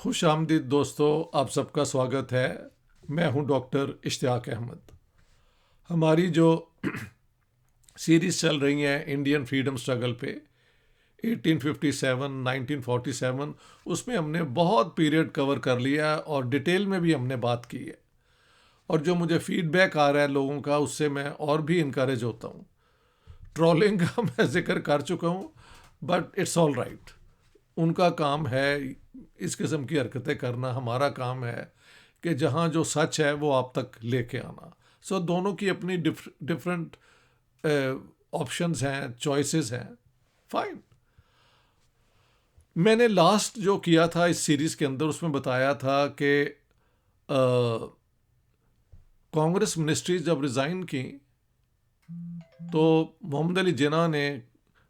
खुश आमदीद दोस्तों, आप सबका स्वागत है। मैं हूं डॉक्टर इश्तियाक अहमद। हमारी जो सीरीज चल रही है इंडियन फ्रीडम स्ट्रगल पे 1857, 1947, उसमें हमने बहुत पीरियड कवर कर लिया है और डिटेल में भी हमने बात की है। और जो मुझे फीडबैक आ रहा है लोगों का, उससे मैं और भी इनकरेज होता हूँ। ट्रोलिंग का मैं जिक्र कर चुका हूँ, बट इट्स ऑल राइट। उनका काम है इस किस्म की हरकतें करना, हमारा काम है कि जहाँ जो सच है वो आप तक लेके आना। सो दोनों की अपनी डिफरेंट ऑप्शंस हैं, चॉइसेस हैं। फाइन। मैंने लास्ट जो किया था इस सीरीज़ के अंदर, उसमें बताया था कि कांग्रेस मिनिस्ट्री जब रिज़ाइन की तो मोहम्मद अली जिन्ना ने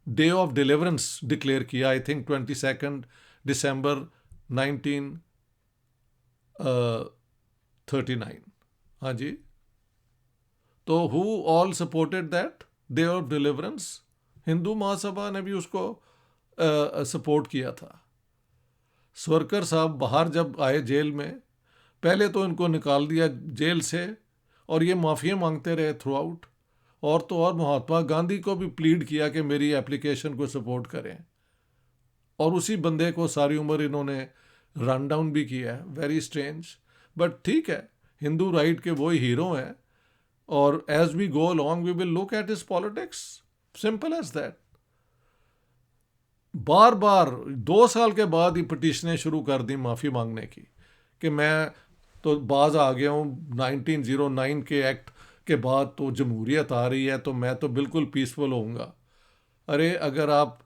डे ऑफ डिलीवरेंस डिक्लेयर किया। I think 22 December 1939। हाँ जी। तो who all supported that day of deliverance? Hindu Mahasabha ने भी उसको सपोर्ट किया था। स्वर्कर साहब बाहर जब आए जेल में, पहले तो इनको निकाल दिया जेल से और ये माफ़ियाँ मांगते रहे थ्रू आउट। और तो और महात्मा गांधी को भी प्लीड किया कि मेरी एप्लीकेशन को सपोर्ट करें, और उसी बंदे को सारी उम्र इन्होंने रन डाउन भी किया है। वेरी स्ट्रेंज, बट ठीक है, हिंदू राइट के वही हीरो हैं। और as we go along we will look at his politics, simple as that. बार बार 2 साल के बाद ही पटिशनें शुरू कर दी माफ़ी मांगने की कि मैं तो बाज आ गया हूँ 1909 के एक्ट के बाद, तो जमहूरियत आ रही है तो मैं तो बिल्कुल पीसफुल होऊंगा। अरे अगर आप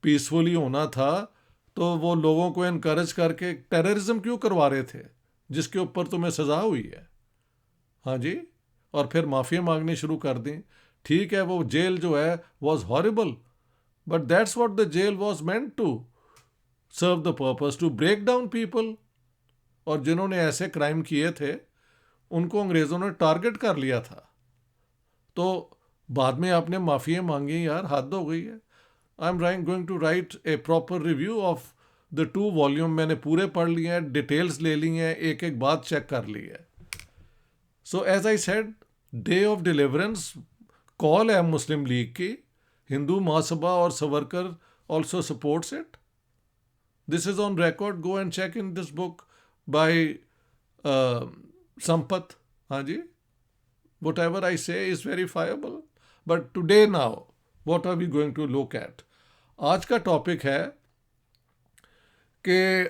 पीसफुली होना था तो वो लोगों को इनकरेज करके टेररिज्म क्यों करवा रहे थे जिसके ऊपर तुम्हें सज़ा हुई है? हाँ जी। और फिर माफ़िया मांगनी शुरू कर दी। ठीक है, वो जेल जो है was horrible, but that's what the jail was meant to serve the purpose, to break down people. और जिन्होंने ऐसे क्राइम किए थे उनको अंग्रेज़ों ने टारगेट कर लिया था। तो बाद में आपने माफ़ियाँ मांगी, यार हद हो गई है। I am going to write a proper review of the 2 volume. मैंने पूरे पढ़ लिए हैं, डिटेल्स ले ली हैं, एक एक बात चेक कर ली है। So as I said, day of deliverance call है मुस्लिम लीग की। हिंदू महासभा और Savarkar also supports it. This is on record, go and check in this book by Sampath. हाँ जी। Whatever I say is verifiable. But today now, what are we going to look at? आज का topic है कि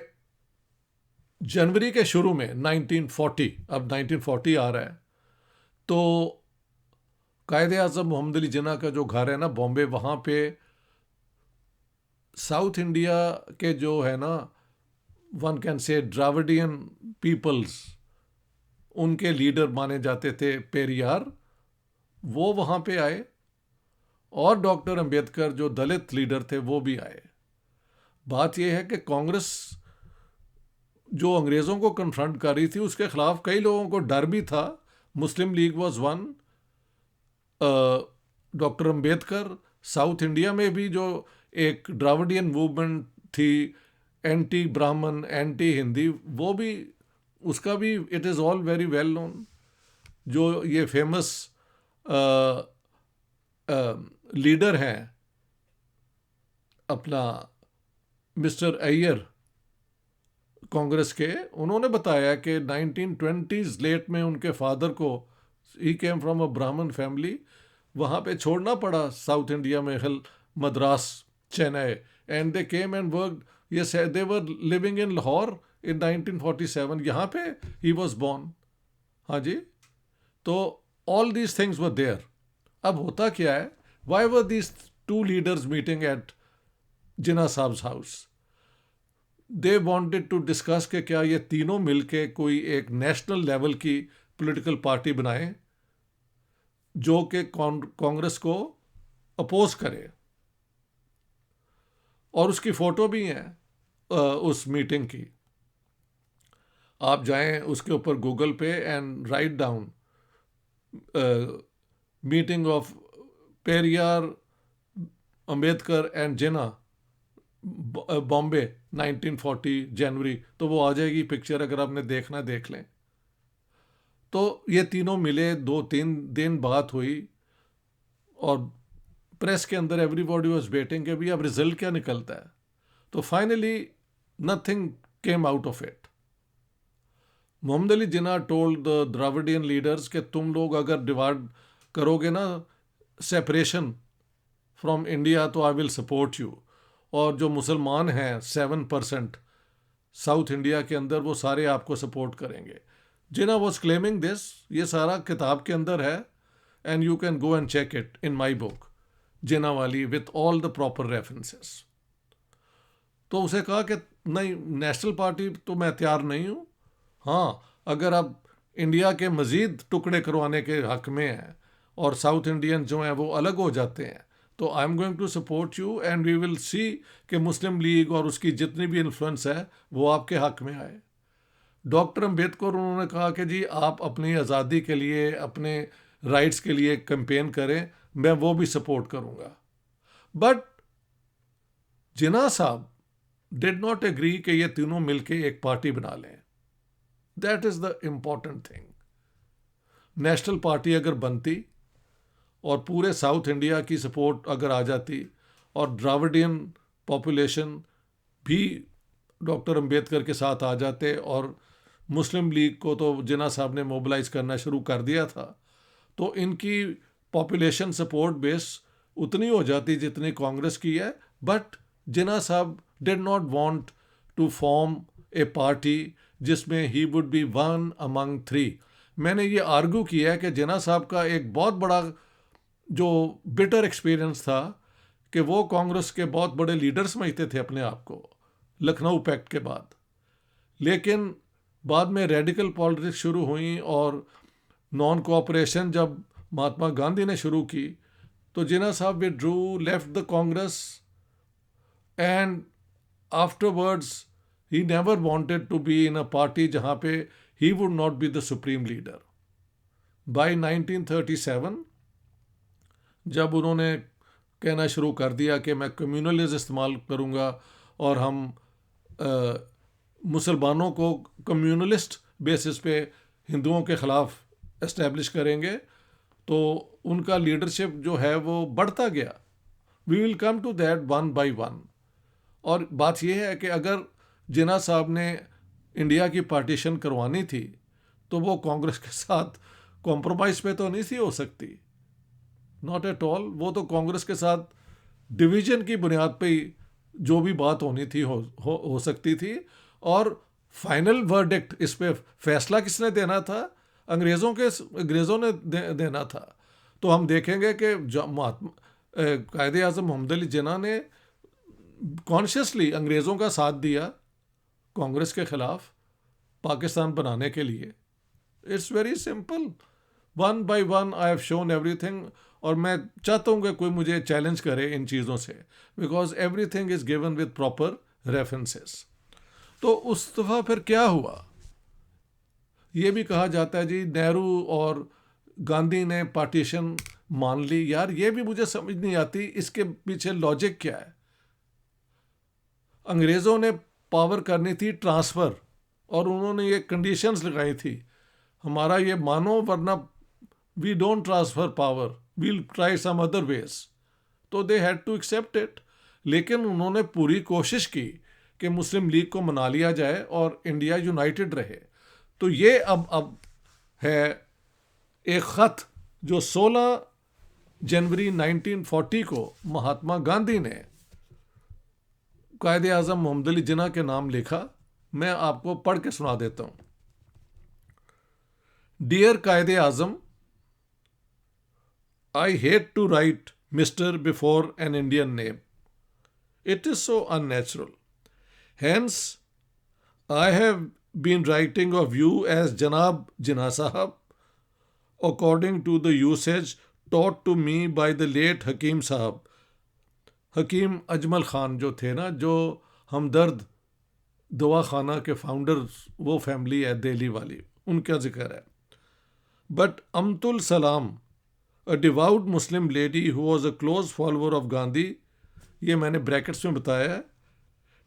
जनवरी के शुरू में 1940, अब 1940 आ रहा है, तो कायदे आज़म मोहम्मद अली जिन्ना का जो घर है ना बॉम्बे, वहाँ पे साउथ इंडिया के जो है ना, one can say Dravidian peoples, उनके लीडर माने जाते थे पेरियार, वो वहाँ पे आए। और डॉक्टर अंबेडकर जो दलित लीडर थे वो भी आए। बात यह है कि कांग्रेस जो अंग्रेज़ों को कन्फ्रंट कर रही थी उसके खिलाफ कई लोगों को डर भी था। Muslim League was one. Doctor Ambedkar, South India में भी जो एक द्राविडियन मूवमेंट थी, एंटी ब्राह्मण, एंटी हिंदी, वो भी, उसका भी it is all very well known. जो ये फेमस लीडर हैं अपना मिस्टर अय्यर कांग्रेस के, उन्होंने बताया कि 1920s लेट में उनके फादर को, ही केम फ्रॉम अ ब्राह्मण फैमिली, वहाँ पे छोड़ना पड़ा साउथ इंडिया में, हिल Madras, Chennai, and they came and worked. Yes, they were living in Lahore in 1947। यहाँ पे ही वॉज बॉर्न। हाँ जी। तो all these things were there. अब होता क्या है, why were these two leaders meeting at Jinnah sahab's house? They wanted to discuss कि क्या ये तीनों मिलके कोई एक नेशनल लेवल की पॉलिटिकल पार्टी बनाएं जो कि कांग्रेस को अपोज करे। और उसकी फ़ोटो भी है उस मीटिंग की। आप जाएं उसके ऊपर गूगल पे and write down meeting of Periyar, Ambedkar and Jinnah, Bombay 1940 January, तो वो आ जाएगी पिक्चर, अगर आपने देखना देख लें। तो ये तीनों मिले, 2-3 दिन बात हुई और प्रेस के अंदर एवरीबॉडी वाज वेटिंग कि भाई अब रिजल्ट क्या निकलता है। तो finally nothing came out of it. Muhammad Ali Jinnah told the Dravidian leaders कि तुम लोग अगर डिवाइड करोगे ना, सेपरेशन फ्रॉम इंडिया, तो आई विल सपोर्ट यू। और जो मुसलमान हैं 7% साउथ इंडिया के अंदर, वो सारे आपको सपोर्ट करेंगे। जिन्ना वॉज क्लेमिंग दिस, ये सारा किताब के अंदर है, and you can go and check it in my book Jinnah वाली with all the proper references. तो उसे कहा कि नहीं, नेशनल पार्टी तो मैं तैयार नहीं हूँ। हाँ, अगर आप इंडिया के मज़ीद टुकड़े करवाने के हक में हैं और साउथ इंडियन जो हैं वो अलग हो जाते हैं, तो I am going to support you and we will see कि मुस्लिम लीग और उसकी जितनी भी इन्फ्लुएंस है वो आपके हक में आए। डॉक्टर अम्बेडकर उन्होंने कहा कि जी आप अपनी आज़ादी के लिए, अपने राइट्स के लिए कैंपेन करें, मैं वो भी सपोर्ट करूँगा। But Jinnah sahab did not agree कि ये तीनों मिलके एक पार्टी बना लें। That is the important thing. National party अगर बनती और पूरे साउथ इंडिया की सपोर्ट अगर आ जाती और द्राविडियन पॉपुलेशन भी डॉक्टर अंबेडकर के साथ आ जाते, और मुस्लिम लीग को तो जिन्ना साहब ने मोबिलाइज करना शुरू कर दिया था, तो इनकी पॉपुलेशन सपोर्ट बेस उतनी हो जाती जितनी कांग्रेस की है। But Jinnah sahab did not want to form a party जिसमें he would be one among three. मैंने ये आर्गू किया है कि जिन्ना साहब का एक बहुत बड़ा जो बिटर एक्सपीरियंस था कि वो कांग्रेस के बहुत बड़े लीडर समझते थे अपने आप को लखनऊ पैक्ट के बाद, लेकिन बाद में रेडिकल पॉलिटिक्स शुरू हुई और नॉन कोऑपरेशन जब महात्मा गांधी ने शुरू की, तो जिन्ना साहब withdrew, left the Congress, and afterwards he never wanted to be in a party जहाँ पे he would not be the supreme leader. By 1937 जब उन्होंने कहना शुरू कर दिया कि मैं कम्युनलिज्म इस्तेमाल करूँगा और हम मुसलमानों को कम्युनलिस्ट बेसिस पे हिंदुओं के ख़िलाफ़ इस्टेब्लिश करेंगे, तो उनका लीडरशिप जो है वो बढ़ता गया। We will come to that one by one. और बात यह है कि अगर जिन्ना साहब ने इंडिया की पार्टीशन करवानी थी तो वो कांग्रेस के साथ कॉम्प्रोमाइज़ पे तो नहीं थी हो सकती, नॉट एट ऑल। वो तो कांग्रेस के साथ डिवीजन की बुनियाद पे ही जो भी बात होनी थी हो सकती थी। और फाइनल वर्डिक्ट, इस पे फैसला किसने देना था? अंग्रेज़ों ने देना था। तो हम देखेंगे कि कायदे आज़म मोहम्मद अली जिन्ना ने कॉन्शियसली अंग्रेज़ों का साथ दिया कांग्रेस के ख़िलाफ़ पाकिस्तान बनाने के लिए। It's very simple, one by one I have shown everything. और मैं चाहता हूँ कि कोई मुझे चैलेंज करे इन चीज़ों से, because everything is given with proper references. तो उस दफ़ा फिर क्या हुआ? ये भी कहा जाता है जी नेहरू और गांधी ने पार्टीशन मान ली। यार ये भी मुझे समझ नहीं आती, इसके पीछे लॉजिक क्या है? अंग्रेज़ों ने पावर करनी थी ट्रांसफ़र, और उन्होंने ये कंडीशंस लगाई थी, हमारा ये मानो वरना we don't transfer power, we'll try some other ways. तो they had to accept it. लेकिन उन्होंने पूरी कोशिश की कि मुस्लिम लीग को मना लिया जाए और इंडिया यूनाइटेड रहे। तो ये अब है एक ख़त जो 16 जनवरी 1940 को महात्मा गांधी ने कायदे आज़म मोहम्मद अली जिन्ना के नाम लिखा। मैं आपको पढ़ के सुना देता हूँ। डियर कायदे आज़म, I hate to write Mr. before an Indian name. It is so unnatural. Hence, I have been writing of you as Janab Jinnah Sahab, according to the usage taught to me by the late Hakim Sahab. Hakim Ajmal Khan जो थे ना, जो हमदर्द दवा खाना के founder, वो family है दिल्ली वाली, उनका जिक्र है। बट अमतुल सलाम, a devout Muslim lady who was a close follower of Gandhi, ये मैंने ब्रैकेट्स में बताया है,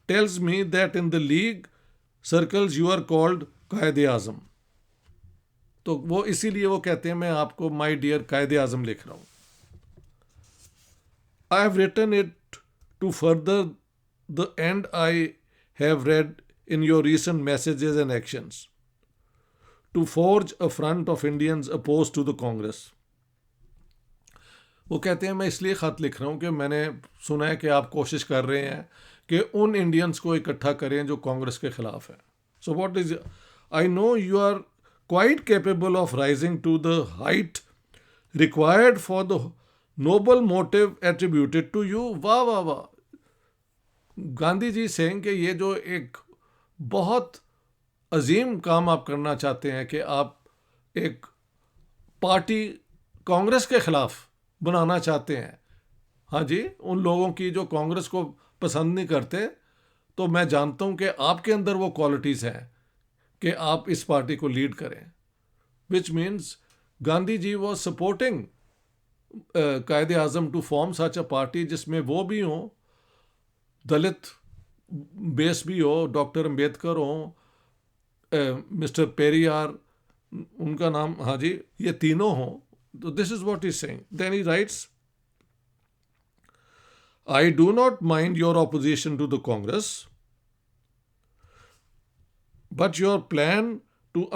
tells me that in the league circles you are called कायदे आज़म. तो वो इसीलिए वो कहते हैं मैं आपको माय डियर कायदे आज़म लिख रहा हूँ. I have written it to further the end I have read in your recent messages and actions, to forge a front of Indians opposed to the Congress. वो कहते हैं मैं इसलिए ख़त लिख रहा हूँ कि मैंने सुना है कि आप कोशिश कर रहे हैं कि उन इंडियंस को इकट्ठा करें जो कांग्रेस के ख़िलाफ़ हैं. So what is, I know you are quite capable of rising to the height required for the noble motive attributed to you. वाह वाह वाह. गांधी जी सेइंग कि ये जो एक बहुत अजीम काम आप करना चाहते हैं कि आप एक पार्टी कांग्रेस के ख़िलाफ़ बनाना चाहते हैं. हाँ जी, उन लोगों की जो कांग्रेस को पसंद नहीं करते. तो मैं जानता हूं कि आपके अंदर वो क्वालिटीज़ हैं कि आप इस पार्टी को लीड करें. Which means Gandhi ji was supporting Quaid-e Azam to form such a party जिसमें वो भी हों, दलित बेस भी हो, डॉक्टर अम्बेडकर हो, मिस्टर पेरियार उनका नाम, हाँ जी, ये तीनों हों. So this is what he's saying. Then he writes, I do not mind your opposition to the Congress, but your plan to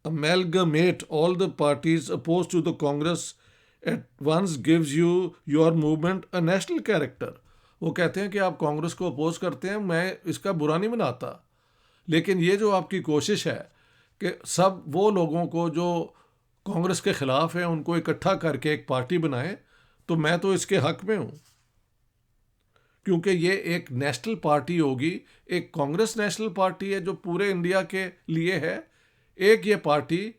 amalgamate all the parties opposed to the Congress at once gives your movement a national character. वो कहते हैं कि आप कांग्रेस को oppose करते हैं, मैं इसका बुरा नहीं मनाता, लेकिन ये जो आपकी कोशिश है कि सब वो लोगों को जो कांग्रेस के ख़िलाफ़ हैं उनको इकट्ठा करके एक पार्टी बनाएं, तो मैं तो इसके हक़ में हूँ, क्योंकि ये एक नेशनल पार्टी होगी. एक कांग्रेस नेशनल पार्टी है जो पूरे इंडिया के लिए है, एक ये पार्टी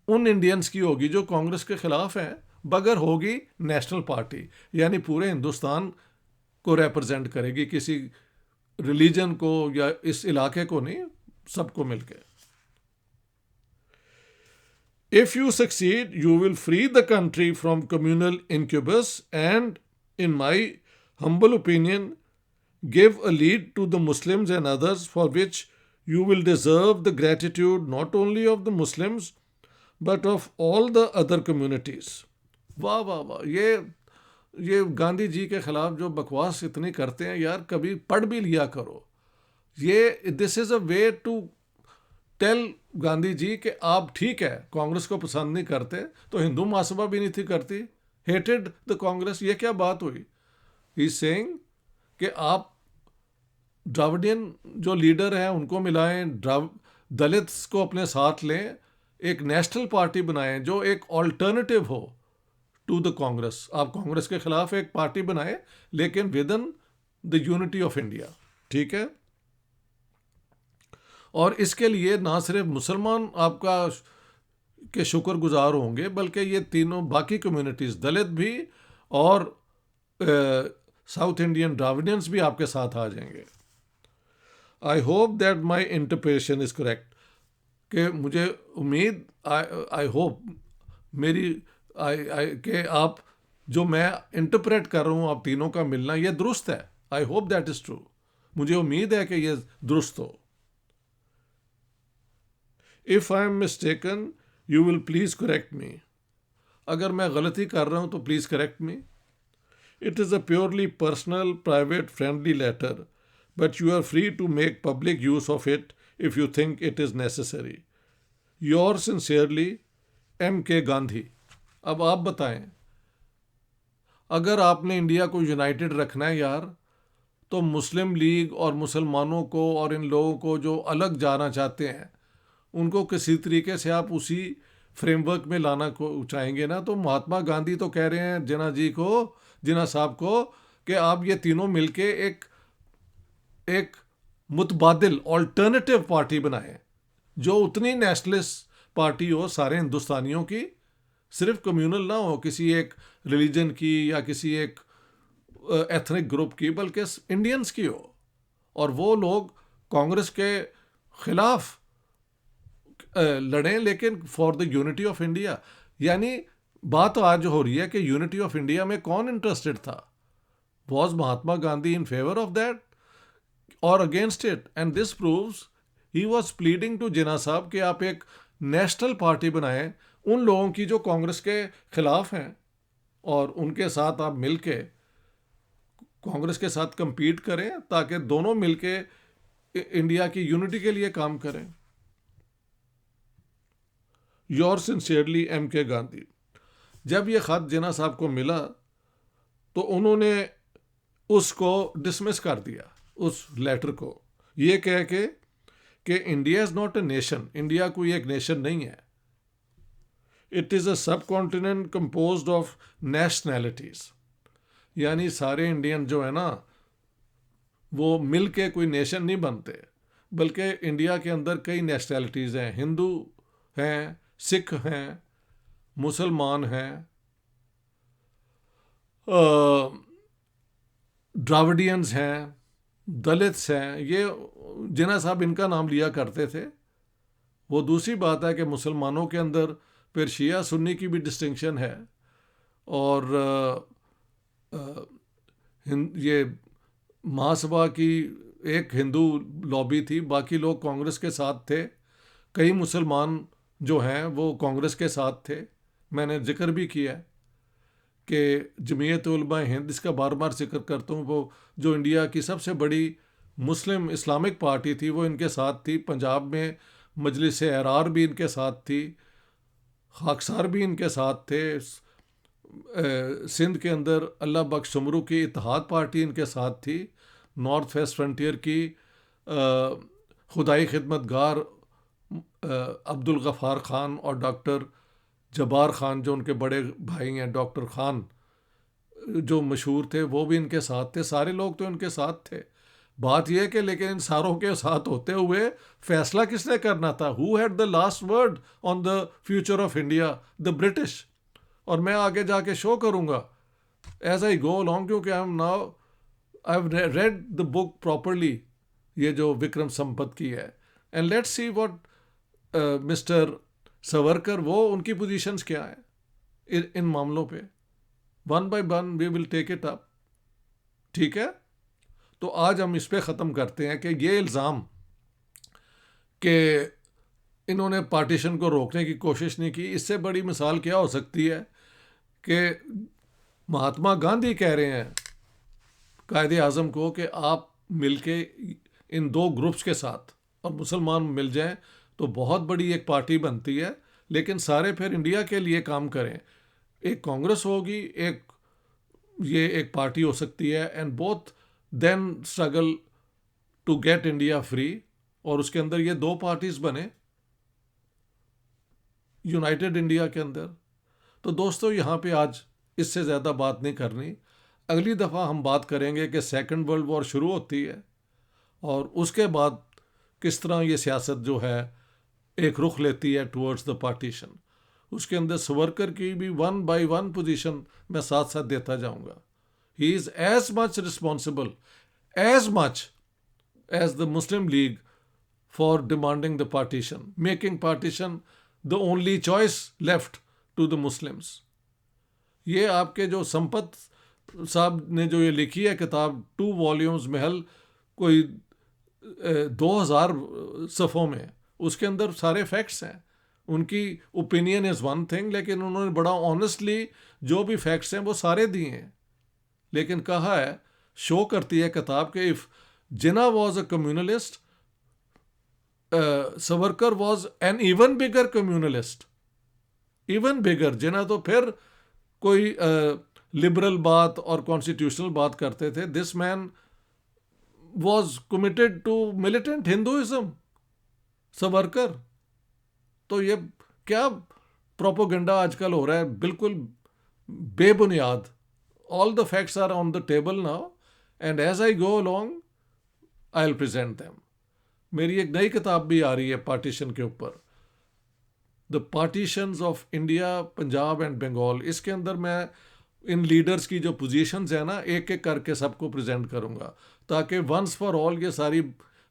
उन इंडियंस की होगी जो कांग्रेस के ख़िलाफ़ हैं, मगर होगी नेशनल पार्टी, यानी पूरे हिंदुस्तान को रिप्रेजेंट करेगी, किसी रिलीजन को या इस इलाके को नहीं, सबको मिलकर. If you succeed, you will free the country from communal incubus and, in my humble opinion, give a lead to the Muslims and others, for which you will deserve the gratitude not only of the Muslims but of all the other communities. वाह वाह वाह. ये गांधी जी के ख़िलाफ़ जो बकवास इतनी करते हैं यार, कभी पढ़ भी लिया करो. ये this is a way to tell Gandhi ji कि आप ठीक है कांग्रेस को पसंद नहीं करते, तो हिंदू महासभा भी नहीं थी करती, हेटेड द कांग्रेस. ये क्या बात हुई? ही इज सेइंग कि आप द्राविडियन जो लीडर हैं उनको मिलाएं, दलित्स को अपने साथ लें, एक नेशनल पार्टी बनाएं जो एक ऑल्टरनेटिव हो टू द कांग्रेस. आप कांग्रेस के ख़िलाफ़ एक पार्टी बनाएं, लेकिन with in the unity of India. ठीक है. और इसके लिए ना सिर्फ मुसलमान आपका के शुक्रगुजार होंगे, बल्कि ये तीनों बाकी कम्युनिटीज़, दलित भी और साउथ इंडियन द्राविडियंस भी आपके साथ आ जाएंगे. I hope that my interpretation is correct. कि मुझे उम्मीद, आई होप मेरी कि आप जो मैं इंटरप्रेट कर रहा हूँ आप तीनों का मिलना ये दुरुस्त है. I hope that is true. मुझे उम्मीद है कि ये दुरुस्त हो. If I am mistaken, you will please correct me. अगर मैं गलती कर रहा हूँ तो please correct me. It is a purely personal, private, friendly letter, but you are free to make public use of it if you think it is necessary. Yours sincerely, M.K. Gandhi. अब आप बताएं, अगर आपने India को United रखना है यार, तो मुस्लिम लीग और मुसलमानों को और इन लोगों को जो अलग जाना चाहते हैं उनको किसी तरीके से आप उसी फ्रेमवर्क में लाना को चाहेंगे ना. तो महात्मा गांधी तो कह रहे हैं जिन्ना साहब को कि आप ये तीनों मिलके एक मुतबादिल ऑल्टरनेटिव पार्टी बनाएं जो उतनी नेशनलिस्ट पार्टी हो सारे हिंदुस्तानियों की, सिर्फ कम्यूनल ना हो किसी एक रिलीजन की या किसी एक एथनिक ग्रुप की, बल्कि इंडियंस की हो. और वो लोग कांग्रेस के ख़िलाफ़ लड़ें, लेकिन for the unity of India. यानी बात आज हो रही है कि यूनिटी ऑफ इंडिया में कौन इंटरेस्टेड था? Was Mahatma Gandhi in favor of that or against it? And this proves he was pleading to जिन्ना साहब कि आप एक नेशनल पार्टी बनाएं उन लोगों की जो कांग्रेस के खिलाफ हैं, और उनके साथ आप मिलके कांग्रेस के साथ compete करें ताकि दोनों मिलके इंडिया की यूनिटी के लिए काम करें. Your sincerely M.K. गांधी. जब ये ख़त जिन्ना साहब को मिला तो उन्होंने उसको डिसमिस कर दिया, उस लेटर को, ये कह के कि India is not a nation, India कोई एक नेशन नहीं है. इट इज़ अ सब कॉन्टिनेंट कंपोज्ड ऑफ नेशनैलिटीज़. यानी सारे इंडियन जो है ना वो मिल के कोई नेशन नहीं बनते, बल्कि इंडिया के अंदर कई नेशनैलिटीज़ हैं. हिंदू हैं, सिख हैं, मुसलमान हैं, द्राविडियंस हैं, दलित्स हैं. ये जिन्ना साहब इनका नाम लिया करते थे. वो दूसरी बात है कि मुसलमानों के अंदर फिर शिया सुन्नी की भी डिस्टिंक्शन है. और ये महासभा की एक हिंदू लॉबी थी, बाकी लोग कांग्रेस के साथ थे. कई मुसलमान जो हैं वो कांग्रेस के साथ थे. मैंने जिक्र भी किया कि जमीयत उलमा हिंद, इसका बार बार जिक्र करता हूँ, वो जो इंडिया की सबसे बड़ी मुस्लिम इस्लामिक पार्टी थी वो इनके साथ थी. पंजाब में मजलिस एरार भी इनके साथ थी, खाकसार भी इनके साथ थे. सिंध के अंदर अल्लाह बख्श शुमरू की इत्तेहाद पार्टी इनके साथ थी. नॉर्थ वेस्ट फ्रंटियर की खुदाई खिदमतगार अब्दुल गफ़ार ख़ान और डॉक्टर जब्बार ख़ान जो उनके बड़े भाई हैं, डॉक्टर ख़ान जो मशहूर थे, वो भी इनके साथ थे. सारे लोग तो इनके साथ थे. बात यह कि लेकिन इन सारों के साथ होते हुए फैसला किसने करना था? Who had the last word on the future of India? The British. और मैं आगे जाके शो करूँगा एज आई गो अलॉन्ग, क्योंकि I have read the book properly, ये जो विक्रम संपत की है. And let's see what mister Savarkar, वो उनकी पोजीशंस क्या है इन मामलों पे. One by one we will take it up. ठीक है, तो आज हम इस पे ख़त्म करते हैं कि ये इल्ज़ाम कि इन्होंने पार्टीशन को रोकने की कोशिश नहीं की, इससे बड़ी मिसाल क्या हो सकती है कि महात्मा गांधी कह रहे हैं कायदे आज़म को कि आप मिलके इन दो ग्रुप्स के साथ और मुसलमान मिल जाएं तो बहुत बड़ी एक पार्टी बनती है, लेकिन सारे फिर इंडिया के लिए काम करें. एक कांग्रेस होगी, ये एक पार्टी हो सकती है, and both then struggle to get India free. और उसके अंदर ये दो पार्टीज बने यूनाइटेड इंडिया के अंदर. तो दोस्तों यहाँ पे आज इससे ज़्यादा बात नहीं करनी. अगली दफ़ा हम बात करेंगे कि सेकंड वर्ल्ड वॉर शुरू होती है और उसके बाद किस तरह ये सियासत जो है एक रुख लेती है टुवर्ड्स द पार्टीशन. उसके अंदर सावरकर की भी वन बाय वन पोजीशन मैं साथ साथ देता जाऊंगा. He is as much responsible as much as the Muslim League for demanding the partition, making partition the only choice left to the Muslims. ये आपके जो संपत साहब ने जो ये लिखी है किताब 2 वॉल्यूम्स महल कोई 2000 सफ़ों में, उसके अंदर सारे फैक्ट्स हैं. उनकी ओपिनियन इज़ वन थिंग, लेकिन उन्होंने बड़ा ऑनेस्टली जो भी फैक्ट्स हैं वो सारे दिए हैं. लेकिन कहा है, शो करती है किताब कि if Jinnah was a communalist, Savarkar was an even bigger communalist. Even bigger. Jinnah तो फिर कोई लिबरल बात और कॉन्स्टिट्यूशनल बात करते थे. This man was committed to militant Hinduism, Savarkar. तो ये क्या प्रोपोगंडा आजकल हो रहा है, बिल्कुल बेबुनियाद. All the facts are on the table now, and as I go along I will present them. मेरी एक नई किताब भी आ रही है पार्टीशन के ऊपर, the partitions of India, Punjab and Bengal. इसके अंदर मैं इन लीडर्स की जो पोजीशंस है ना, एक एक करके सबको प्रेजेंट करूंगा, ताकि वंस फॉर ऑल ये सारी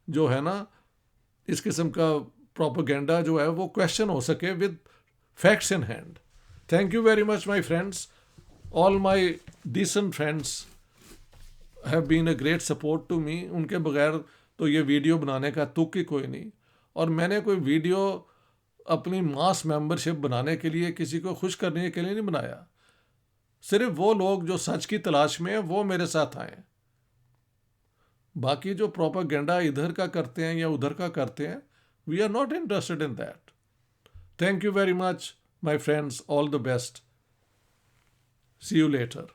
जो है ना इस किस्म का प्रोपेगेंडा जो है वो क्वेश्चन हो सके with facts in hand. Thank you very much my friends, all my decent friends. Have been a great support to me. उनके बगैर तो ये वीडियो बनाने का तुक ही कोई नहीं। और मैंने कोई वीडियो अपनी मास मेंबरशिप बनाने के लिए, किसी को खुश करने के लिए नहीं बनाया। सिर्फ वो लोग जो सच की तलाश में हैं वो मेरे साथ आए। बाकी जो प्रोपागेंडा इधर का करते हैं या उधर का करते हैं, we are not interested in that. Thank you very much my friends, all the best, see you letter.